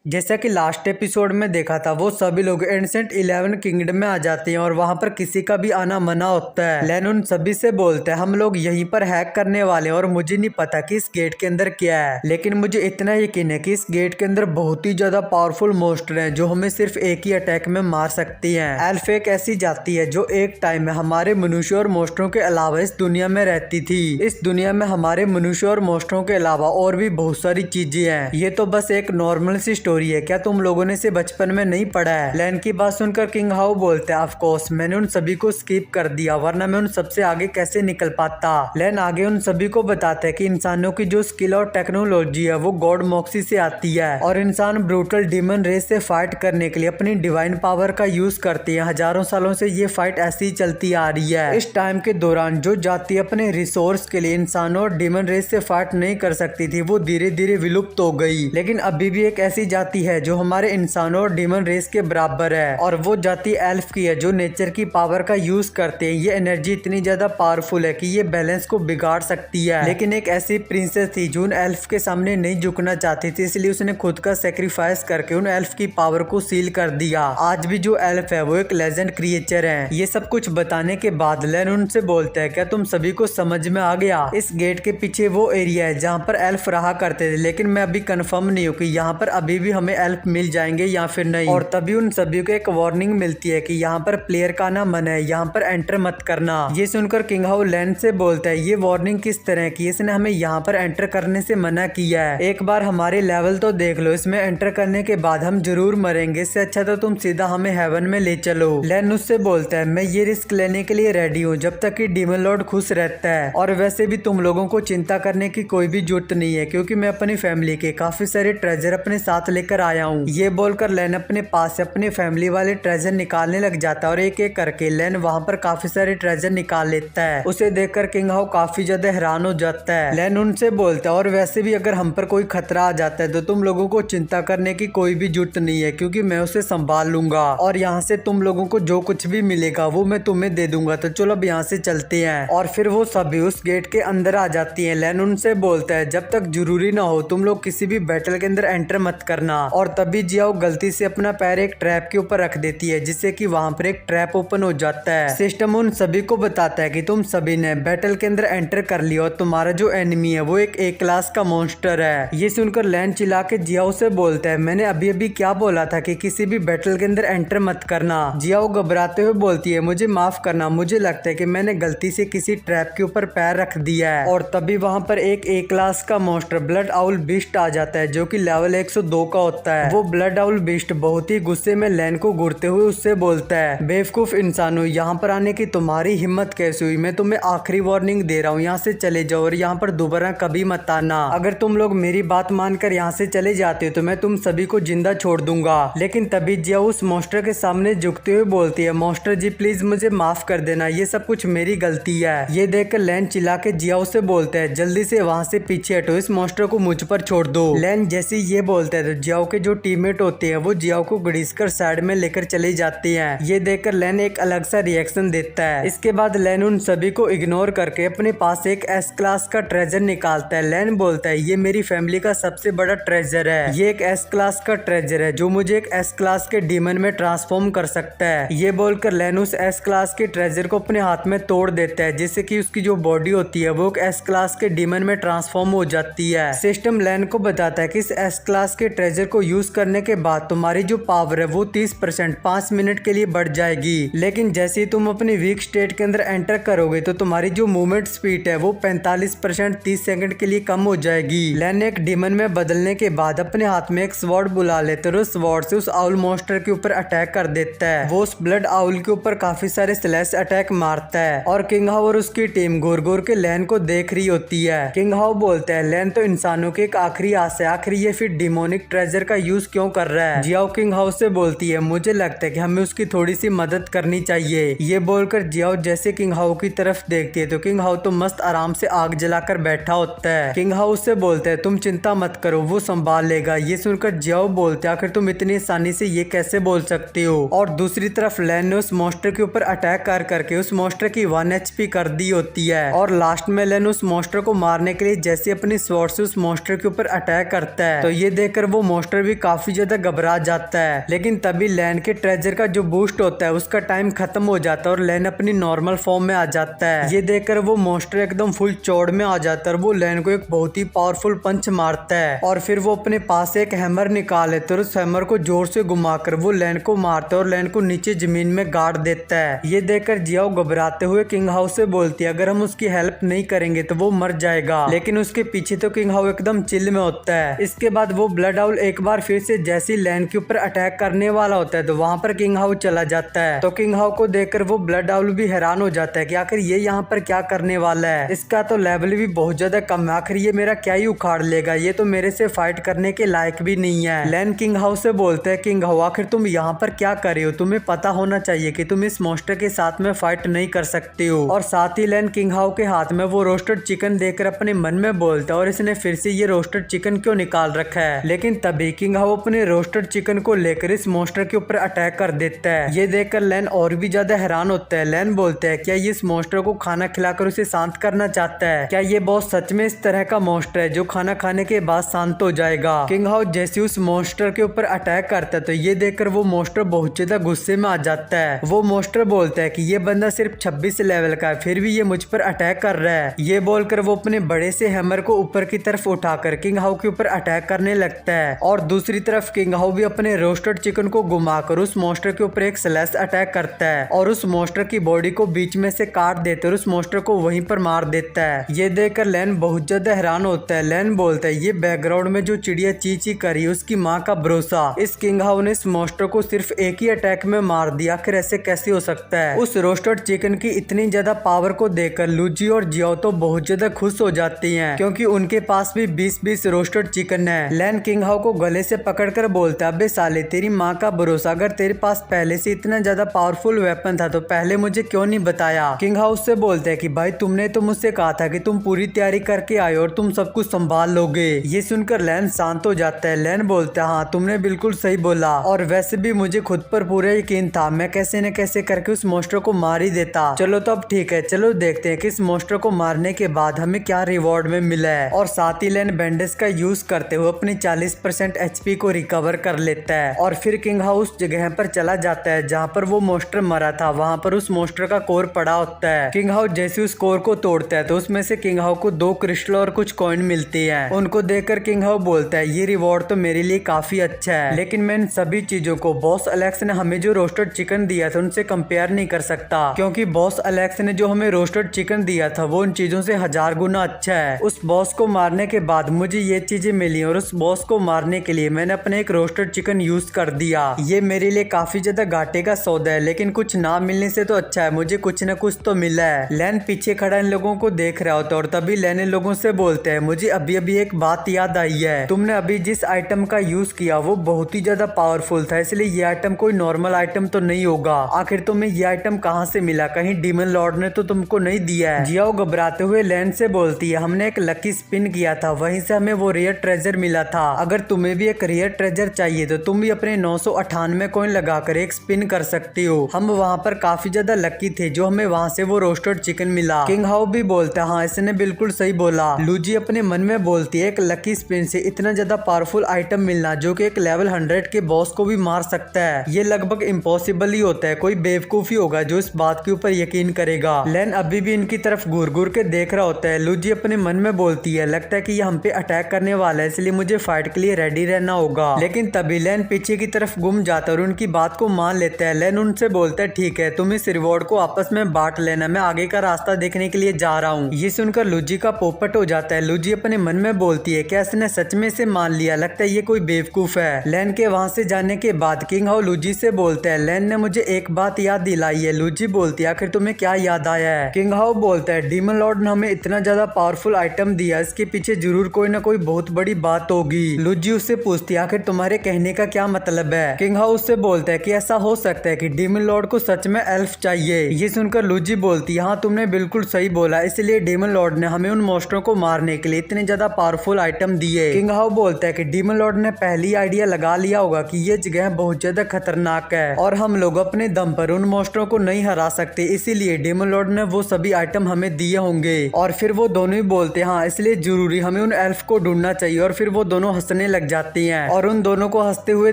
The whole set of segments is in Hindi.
जैसा कि लास्ट एपिसोड में देखा था, वो सभी लोग एंसेंट 11 किंगडम में आ जाते हैं और वहां पर किसी का भी आना मना होता है। लेन उन सभी से बोलते हैं हम लोग यहीं पर हैक करने वाले हैं और मुझे नहीं पता कि इस गेट के अंदर क्या है, लेकिन मुझे इतना यकीन है कि इस गेट के अंदर बहुत ही ज्यादा पावरफुल मोस्टर हैं जो हमें सिर्फ एक ही अटैक में मार सकती हैं। एल्फ एक ऐसी जाति है जो एक टाइम में हमारे मनुष्य और मोस्टरों के अलावा इस दुनिया में रहती थी। इस दुनिया में हमारे मनुष्य और मोस्टरों के अलावा और भी बहुत सारी चीजें हैं। ये तो बस एक नॉर्मल सी स्टोरी है, क्या तुम लोगों ने इसे बचपन में नहीं पढ़ा है? लैन की बात सुनकर किंग हाउ बोलते हैं ऑफ कोर्स, मैंने उन सभी को स्किप कर दिया वरना मैं उन सबसे आगे कैसे निकल पाता। लैन आगे उन सभी को बताते हैं कि इंसानों की जो स्किल और टेक्नोलॉजी है वो गॉड मॉक्सी से आती है और इंसान ब्रूटल डीमन रेस से फाइट करने के लिए अपनी डिवाइन पावर का यूज करते हैं। हजारों सालों से ये फाइट ऐसी ही चलती आ रही है। इस टाइम के दौरान जो जाति अपने रिसोर्स के लिए इंसानों और डीमन रेस से फाइट नहीं कर सकती थी वो धीरे धीरे विलुप्त हो गई, लेकिन अभी भी एक ऐसी जाति है जो हमारे इंसानों और डीमन रेस के बराबर है और वो जाति एल्फ की है जो नेचर की पावर का यूज करते हैं। ये एनर्जी इतनी ज्यादा पावरफुल है कि ये बैलेंस को बिगाड़ सकती है, लेकिन एक ऐसी प्रिंसेस थी जो उन एल्फ के सामने नहीं झुकना चाहती थी, इसलिए उसने खुद का सेक्रीफाइस करके उन एल्फ की पावर को सील कर दिया। आज भी जो एल्फ है वो एक लेजेंड क्रिएचर है। ये सब कुछ बताने के बाद लेन उनसे बोलता है क्या तुम सभी को समझ में आ गया? इस गेट के पीछे वो एरिया है जहाँ पर एल्फ रहा करते थे, लेकिन मैं अभी कंफर्म नहीं हूँ कि यहाँ पर अभी भी हमें एल्फ मिल जाएंगे या फिर नहीं। और तभी उन सभी को एक वार्निंग मिलती है कि यहाँ पर प्लेयर का आना मना है, यहाँ पर एंटर मत करना। ये सुनकर किंग हाउ लैन से बोलता है ये वार्निंग किस तरह की? इसने हमें यहाँ पर एंटर करने से मना किया है, एक बार हमारे लेवल तो देख लो, इसमें एंटर करने के बाद हम जरूर मरेंगे, इससे अच्छा तो तुम सीधा हमें हेवन में ले चलो। लैन उससे बोलता है मैं ये रिस्क लेने के लिए रेडी हूँ जब तक कि डीमन लॉर्ड खुश रहता है, और वैसे भी तुम लोगों को चिंता करने की कोई भी जरूरत नहीं है क्योंकि मैं अपनी फैमिली के काफी सारे ट्रेजर अपने साथ लेकर आया हूँ। ये बोलकर लैन अपने पास से अपने फैमिली वाले ट्रेजर निकालने लग जाता है और एक एक करके लैन वहाँ पर काफी सारे ट्रेजर निकाल लेता है। उसे देखकर किंग हाउ काफी ज्यादा हैरान हो जाता है। लैन उनसे बोलता है और वैसे भी अगर हम पर कोई खतरा आ जाता है तो तुम लोगों को चिंता करने की कोई भी जरूरत नहीं है क्योंकि मैं उसे संभाल लूंगा और यहाँ से तुम लोगों को जो कुछ भी मिलेगा वो मैं तुम्हें दे दूंगा। तो चलो अब यहाँ से चलते हैं। और फिर वो सभी उस गेट के अंदर आ जाती है। लैन उनसे बोलता है जब तक जरूरी ना हो तुम लोग किसी भी बैटल के अंदर एंटर मत करना। और तभी जियाओ गलती से अपना पैर एक ट्रैप के ऊपर रख देती है जिससे कि वहां पर एक ट्रैप ओपन हो जाता है। सिस्टम उन सभी को बताता है कि तुम सभी ने बैटल के अंदर एंटर कर लिया और तुम्हारा जो एनिमी है वो एक ए क्लास का मॉन्स्टर है। ये सुनकर लैन चिल्ला के जियाओ से बोलता है मैंने अभी अभी क्या बोला था कि किसी भी बैटल के अंदर एंटर मत करना। जियाओ घबराते हुए बोलती है मुझे माफ करना, मुझे लगता है कि मैंने गलती से किसी ट्रैप के ऊपर पैर रख दिया है। और तभी वहां पर एक ए क्लास का मॉन्स्टर ब्लड आउल बीस्ट आ जाता है जो कि लेवल 102 का होता है। वो ब्लड आउल बीस्ट बहुत ही गुस्से में लैन को घूरते हुए उससे बोलता है बेवकूफ इंसानों, यहाँ पर आने की तुम्हारी हिम्मत कैसे हुई? मैं तुम्हें आखिरी वार्निंग दे रहा हूँ, यहाँ से चले जाओ और यहाँ पर दोबारा कभी मत आना। अगर तुम लोग मेरी बात मानकर यहाँ से चले जाते हो तो मैं तुम सभी को जिंदा छोड़ दूंगा। लेकिन तभी जिया उस मॉन्स्टर के सामने झुकते हुए बोलती है मॉन्स्टर जी प्लीज मुझे माफ कर देना, ये सब कुछ मेरी गलती है। ये देखकर लैन चिल्ला के जिया से बोलता है जल्दी से वहाँ से पीछे हटो, इस मॉन्स्टर को मुझ पर छोड़ दो। लैन जैसे ये बोलता है तो जियाओ के जो टीममेट होते हैं वो जियाओ को घड़ीसकर साइड में लेकर चले जाते हैं। ये देखकर लैन एक अलग सा रिएक्शन देता है। इसके बाद लैन उन सभी को इग्नोर करके अपने पास एक एस क्लास का ट्रेजर निकालता है। लैन बोलता है ये मेरी फैमिली का सबसे बड़ा ट्रेजर है, ये एक एस क्लास का ट्रेजर है जो मुझे एक एस क्लास के डीमन में ट्रांसफॉर्म कर सकता है। ये बोलकर लैन उस एस क्लास के ट्रेजर को अपने हाथ में तोड़ देता है जिससे कि उसकी जो बॉडी होती है वो एक एस क्लास के डीमन में ट्रांसफॉर्म हो जाती है। सिस्टम लैन को बताता है कि इस एस क्लास के ट्रेजर को यूज करने के बाद तुम्हारी जो पावर है वो 30% 5 मिनट के लिए बढ़ जाएगी, लेकिन जैसे ही तुम अपनी वीक स्टेट के अंदर एंटर करोगे तो तुम्हारी जो मूवमेंट स्पीड है वो 45% 30 सेकंड के लिए कम हो जाएगी। लैन एक डीमन में बदलने के बाद अपने हाथ में एक स्वॉर्ड बुला लेते और उस स्वॉर्ड से उस आउल मॉन्स्टर के ऊपर अटैक कर देता है। वो उस ब्लड आउल के ऊपर काफी सारे स्लैश अटैक मारता है और किंग हाउ और उसकी टीम घूर घूर के लैन को देख रही होती है। किंग हाउ बोलता है लैन तो इंसानों की एक आखिरी आस है, आखिर ये फिर डिमोनिक ट्रेजर का यूज क्यों कर रहा है? जियाओ किंग हाउ से बोलती है मुझे लगता है कि हमें उसकी थोड़ी सी मदद करनी चाहिए। ये बोलकर जियाओ जैसे किंग हाउ की तरफ देखती है तो किंग हाउ तो मस्त आराम से आग जलाकर बैठा होता है। किंग हाउ से बोलता है तुम चिंता मत करो वो संभाल लेगा। ये सुनकर जियाओ बोलते आखिर तुम इतनी आसानी से ये कैसे बोल सकते हो? और दूसरी तरफ लैन ने उस मॉन्स्टर के ऊपर अटैक कर करके उस मॉन्स्टर की 1 HP कर दी होती है और लास्ट में लैन उस मॉन्स्टर को मारने के लिए जैसे अपनी स्वॉर्ड से उस मॉन्स्टर के ऊपर अटैक करता है तो ये देखकर वो मॉन्स्टर भी काफी ज्यादा घबरा जाता है। लेकिन तभी लैन के ट्रेजर का जो बूस्ट होता है उसका टाइम खत्म हो जाता है और लैन अपनी नॉर्मल फॉर्म में आ जाता है। ये देखकर वो मॉन्स्टर एकदम फुल चौड़ में आ जाता है और वो लैन को एक बहुत ही पावरफुल पंच मारता है और फिर वो अपने पास से एक हैमर निकाल लेता है और उस हैमर को जोर से घुमाकर वो लैन को मारता है और लैन को नीचे जमीन में गाड़ देता है। ये देखकर जियाओ घबराते हुए किंग हाउ से बोलती है अगर हम उसकी हेल्प नहीं करेंगे तो वो मर जाएगा। लेकिन उसके पीछे तो किंग हाउ एकदम चिल में होता है। इसके बाद वो ब्लड आउल एक बार फिर से जैसी लैन के ऊपर अटैक करने वाला होता है तो वहां पर किंग हाउ चला जाता है। तो किंग हाउ को देखकर वो ब्लड आउल भी हैरान हो जाता है कि आखिर ये यहाँ पर क्या करने वाला है। इसका तो लेवल भी बहुत ज्यादा कम है, आखिर ये मेरा क्या ही उखाड़ लेगा, ये तो मेरे से फाइट करने के लायक भी नहीं है। लैन किंग हाउ से बोलते हैं किंग हाउ आखिर तुम यहाँ पर क्या कर रहे हो, तुम्हें पता होना चाहिए कि तुम इस मॉन्स्टर के साथ में फाइट नहीं कर सकते हो। और साथ ही लैन किंग हाउ के हाथ में वो रोस्टेड चिकन देखकर अपने मन में बोलता है और इसने फिर से ये रोस्टेड चिकन क्यों निकाल रखा है। लेकिन तभी किंग हाउ अपने रोस्टेड चिकन को लेकर इस मॉन्स्टर के ऊपर अटैक कर देता है। ये देखकर लैन और भी ज्यादा हैरान होता है। लैन बोलता है क्या ये इस मॉन्स्टर को खाना खिलाकर उसे शांत करना चाहता है, क्या ये बॉस सच में इस तरह का मॉन्स्टर है जो खाना खाने के बाद शांत हो जाएगा। किंग हाउ जैसे उस मॉन्स्टर के ऊपर अटैक करता है तो ये देखकर वो मॉन्स्टर बहुत ज्यादा गुस्से में आ जाता है। वो मॉन्स्टर बोलता है कि ये बंदा सिर्फ 26 लेवल का है फिर भी ये मुझ पर अटैक कर रहा है। ये बोलकर वो अपने बड़े से हैमर को ऊपर की तरफ उठाकर किंग हाउ के ऊपर अटैक करने लगता है और दूसरी तरफ किंग हाउ भी अपने रोस्टेड चिकन को घुमाकर उस मॉन्स्टर के ऊपर एक स्लैश अटैक करता है और उस मॉन्स्टर की बॉडी को बीच में से काट देते और उस मॉन्स्टर को वहीं पर मार देता है। ये देखकर लैन बहुत ज्यादा हैरान होता है। लैन बोलता है ये बैकग्राउंड में जो चिड़िया ची ची करी उसकी माँ का भरोसा, इस किंग हाउ ने इस मॉन्स्टर को सिर्फ एक ही अटैक में मार दिया, आखिर ऐसे कैसे हो सकता है। उस रोस्टेड चिकन की इतनी ज्यादा पावर को देखकर लूजी और जियाओ तो बहुत ज्यादा खुश हो जाती हैं क्योंकि उनके पास भी 20-20 रोस्टेड चिकन है। लैन किंग हाउ को गले से पकड़कर बोलता है अबे साले तेरी माँ का भरोसा, अगर तेरे पास पहले से इतना ज्यादा पावरफुल वेपन था तो पहले मुझे क्यों नहीं बताया। किंग हाउ से बोलते हैं कि भाई तुमने तो मुझसे कहा था कि तुम पूरी तैयारी करके आए और तुम सब कुछ संभाल लोगे। ये सुनकर लैन शांत हो जाता है। लैन बोलता है हाँ तुमने बिल्कुल सही बोला और वैसे भी मुझे खुद पर पूरा यकीन था, मैं कैसे न कैसे करके उस मॉन्स्टर को मार ही देता। चलो तो अब ठीक है, चलो देखते हैं कि इस मॉन्स्टर को मारने के बाद हमें क्या रिवॉर्ड में मिला है। और साथ ही लैन बैंडेज का यूज करते हुए अपनी 40% HP को रिकवर कर लेता है और फिर किंग हाउ उस जगह पर चला जाता है जहाँ पर वो मॉन्स्टर मरा था। वहाँ पर उस मॉन्स्टर का कोर पड़ा होता है। किंग हाउ जैसे उस कोर को तोड़ता है तो उसमें से किंग हाउ को 2 क्रिस्टल और कुछ कॉइन मिलती हैं। उनको देखकर किंग हाउ बोलता है ये रिवॉर्ड तो मेरे लिए काफी अच्छा है, लेकिन मैं इन सभी चीजों को बॉस अलेक्स ने हमें जो रोस्टेड चिकन दिया था उनसे कंपेयर नहीं कर सकता क्योंकि बॉस अलेक्स ने जो हमें रोस्टेड चिकन दिया था वो उन चीजों से 1000 गुना अच्छा है। उस बॉस को मारने के बाद मुझे ये चीजें मिली और उस बॉस को मारने के लिए मैंने अपने एक रोस्टेड चिकन यूज कर दिया। ये मेरे लिए काफी ज्यादा घाटे का सौदा है, लेकिन कुछ ना मिलने से तो अच्छा है, मुझे कुछ न कुछ तो मिला है। लैन पीछे खड़ा इन लोगों को देख रहा होता है और तभी लैन इन लोगों से बोलते हैं मुझे अभी अभी एक बात याद आई है, तुमने अभी जिस आइटम का यूज किया वो बहुत ही ज्यादा पावरफुल था, इसलिए ये आइटम कोई नॉर्मल आइटम तो नहीं होगा। आखिर तुम्हें ये आइटम कहाँ से मिला, कहीं डीमन लॉर्ड ने तो तुमको नहीं दिया है। जियाओ घबराते हुए लैन से बोलती है हमने एक लकी स्पिन किया था, वहीं से हमें वो रेयर ट्रेजर मिला था। अगर तुम्हें भी एक रेयर ट्रेजर चाहिए तो तुम भी अपने 998 कॉइन लगाकर एक स्पिन कर सकती हो। हम वहाँ पर काफी ज्यादा लकी थे जो हमें वहाँ से वो रोस्टेड चिकन मिला। किंग हाउ भी बोलता है हाँ इसने बिल्कुल सही बोला। लूजी अपने मन में बोलती है एक लकी स्पिन से इतना ज्यादा पावरफुल आइटम मिलना जो कि एक लेवल 100 के बॉस को भी मार सकता है, ये लगभग इम्पॉसिबल ही होता है, कोई बेवकूफी होगा जो इस बात के ऊपर यकीन करेगा। लैन अभी भी इनकी तरफ घूर घूर के देख रहा होता है। लूजी अपने मन में बोलती है लगता है कि ये हम पे अटैक करने वाला है, इसलिए मुझे फाइट के लिए रेडी रहना होगा। लेकिन तभी लैन पीछे की तरफ घूम जाता है और उनकी बात को मान लेता है। लैन उनसे बोलता है ठीक है तुम इस रिवॉर्ड को आपस में बांट लेना, मैं आगे का रास्ता देखने के लिए जा रहा हूँ। ये सुनकर लूजी का पोपट हो जाता है। लूजी अपने मन में बोलती है क्या इसने सच में से मान लिया, लगता है ये कोई बेवकूफ है। लैन के वहाँ से जाने के बाद किंग हाउ लूजी से बोलता है लैन ने मुझे एक बात याद दिलाई है। लूजी बोलती है आखिर तुम्हें क्या याद आया है। किंग हाउ बोलता है डीमन लॉर्ड ने हमें इतना ज्यादा पावरफुल आइटम दिया, इसके पीछे जरूर कोई ना कोई बहुत बड़ी बात होगी। लूजी उससे पूछती है आखिर तुम्हारे कहने का क्या मतलब है। किंग हाउ उससे बोलता है कि ऐसा हो सकता है कि डीमन लॉर्ड को सच में एल्फ चाहिए। ये सुनकर लूजी बोलती है हाँ तुमने बिल्कुल सही बोला, इसलिए डीमन लॉर्ड ने हमें उन मॉन्स्टरों को मारने के लिए इतने ज्यादा पावरफुल आइटम दिए। किंग हाउ बोलता है कि डीमन लॉर्ड ने पहली आइडिया लगा लिया होगा कि ये जगह बहुत ज्यादा खतरनाक है और हम लोग अपने दम पर उन मॉन्स्टरों को नहीं हरा सकते, इसीलिए डीमन लॉर्ड ने वो सभी आइटम हमें दिए होंगे। और फिर वो दोनों ही बोलते हैं हाँ इसलिए जरूरी हमें उन एल्फ को ढूंढना चाहिए। और फिर वो दोनों हंसने लग लग जाती हैं और उन दोनों को हंसते हुए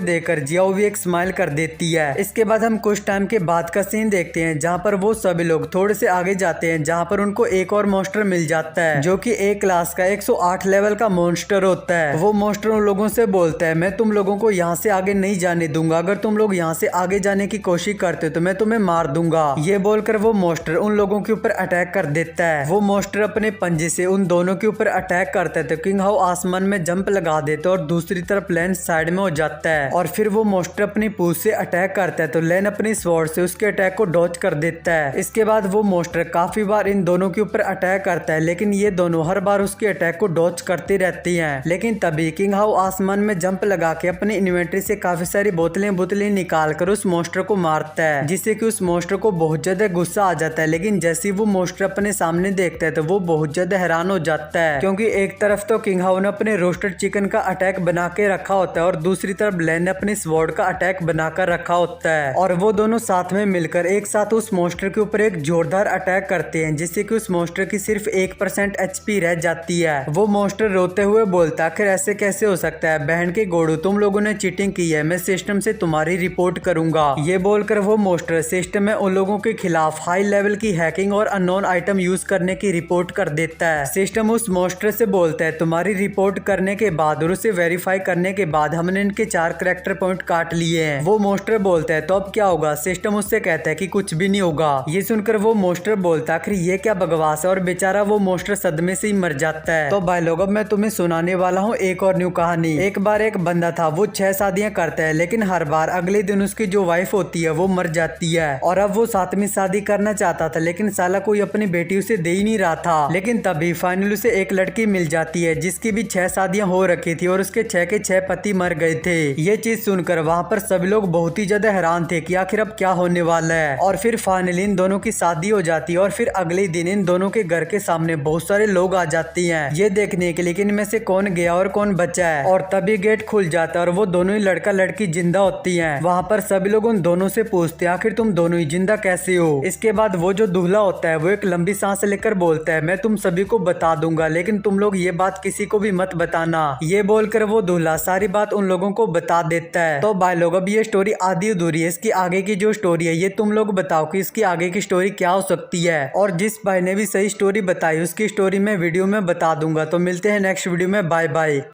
देखकर जियाओ भी एक स्माइल कर देती है। इसके बाद हम कुछ टाइम के बाद का सीन देखते हैं जहाँ पर वो सभी लोग थोड़े से आगे जाते हैं जहाँ पर उनको एक और मॉन्स्टर मिल जाता है जो कि एक क्लास का 108 लेवल का मॉन्स्टर होता है। वो मॉन्स्टर उन लोगों से बोलता है, मैं तुम लोगों को यहाँ से आगे नहीं जाने दूंगा, अगर तुम लोग यहाँ से आगे जाने की कोशिश करते तो मैं तुम्हें मार दूंगा। ये बोलकर वो मॉन्स्टर उन लोगों के ऊपर अटैक कर देता है। वो मॉन्स्टर अपने पंजे से उन दोनों के ऊपर अटैक करता है तो किंग हाउ आसमान में जंप लगा देता है और दूसरी तरफ लेन साइड में हो जाता है और फिर वो मॉन्स्टर अपनी पूंछ से अटैक करता है तो लेन अपनी स्वॉर्ड से उसके अटैक को डॉज कर देता है। इसके बाद वो मॉन्स्टर काफी बार इन दोनों के ऊपर अटैक करता है लेकिन ये दोनों हर बार उसके अटैक को डॉज करती रहती हैं। लेकिन तभी किंग हाउ आसमान में जंप लगा के अपनी इन्वेंटरी से काफी सारी बोतलें निकाल कर उस मॉन्स्टर को मारता है जिससे कि उस मॉन्स्टर को बहुत ज्यादा गुस्सा आ जाता है। लेकिन जैसे वो मॉन्स्टर अपने सामने देखता है तो वो बहुत ज्यादा हैरान हो जाता है क्योंकि एक तरफ तो किंग हाउ ने अपने रोस्टेड चिकन का अटैक बना के रखा होता है और दूसरी तरफ लेन ने अपने स्वॉर्ड का अटैक बनाकर रखा होता है और वो दोनों साथ में मिलकर एक साथ उस मॉन्स्टर के ऊपर एक जोरदार अटैक करते हैं जिससे कि उस मॉन्स्टर की सिर्फ 1% HP रह जाती है। वो मॉन्स्टर रोते हुए बोलता, आखिर ऐसे कैसे हो सकता है, बहन के गोड़ू तुम लोगों ने चीटिंग की है, मैं सिस्टम से तुम्हारी रिपोर्ट करूंगा। ये बोलकर वो मॉन्स्टर सिस्टम में उन लोगों के खिलाफ हाई लेवल की हैकिंग और अननोन आइटम यूज करने की रिपोर्ट कर देता है। सिस्टम उस मॉन्स्टर से बोलता है, तुम्हारी रिपोर्ट करने के बाद और उसे वेरीफाई करने के बाद हमने इनके 4 कैरेक्टर पॉइंट काट लिए हैं। वो मॉन्स्टर बोलता है, तो अब क्या होगा? सिस्टम उससे कहता है कि कुछ भी नहीं होगा। ये सुनकर वो मॉन्स्टर बोलता, आखिर ये क्या बकवास है, और बेचारा वो मॉन्स्टर सदमे से ही मर जाता है। तो भाई लोग अब मैं तुम्हें सुनाने वाला हूँ एक और न्यू कहानी। एक बार एक बंदा था, वो 6 शादियां करता है लेकिन हर बार अगले दिन उसकी जो वाइफ होती है वो मर जाती है और अब वो 7वीं शादी करना चाहता था लेकिन साला कोई अपनी बेटी उसे दे ही नहीं रहा था। लेकिन तभी फाइनली उसे एक लड़की मिल जाती है जिसकी भी 6 शादियां हो रखी थी और उसके 6 के 6 पति मर गए थे। ये चीज सुनकर वहाँ पर सभी लोग बहुत ही ज्यादा हैरान थे कि आखिर अब क्या होने वाला है। और फिर फाइनली इन दोनों की शादी हो जाती है और फिर अगले दिन इन दोनों के घर के सामने बहुत सारे लोग आ जाती हैं ये देखने के लिए कि इनमें से कौन गया और कौन बचा है। और तभी गेट खुल जाता है और वो दोनों ही लड़का लड़की जिंदा होती हैं। वहाँ पर सभी लोग उन दोनों से पूछते हैं, आखिर तुम दोनों ही जिंदा कैसे हो? इसके बाद वो जो दूल्हा होता है वो एक लंबी सांस लेकर बोलता है, मैं तुम सभी को बता दूंगा लेकिन तुम लोग ये बात किसी को भी मत बताना। ये बोलकर वो दूल्हा सारी बात उन लोगों को बता देता है। तो भाई लोग अब ये स्टोरी आधी अधूरी है, इसकी आगे की जो स्टोरी है ये तुम लोग बताओ कि इसकी आगे की स्टोरी क्या हो सकती है। और जिस भाई ने भी सही स्टोरी बताई उसकी स्टोरी मैं वीडियो में बता दूंगा। तो मिलते हैं नेक्स्ट वीडियो में, बाय बाय।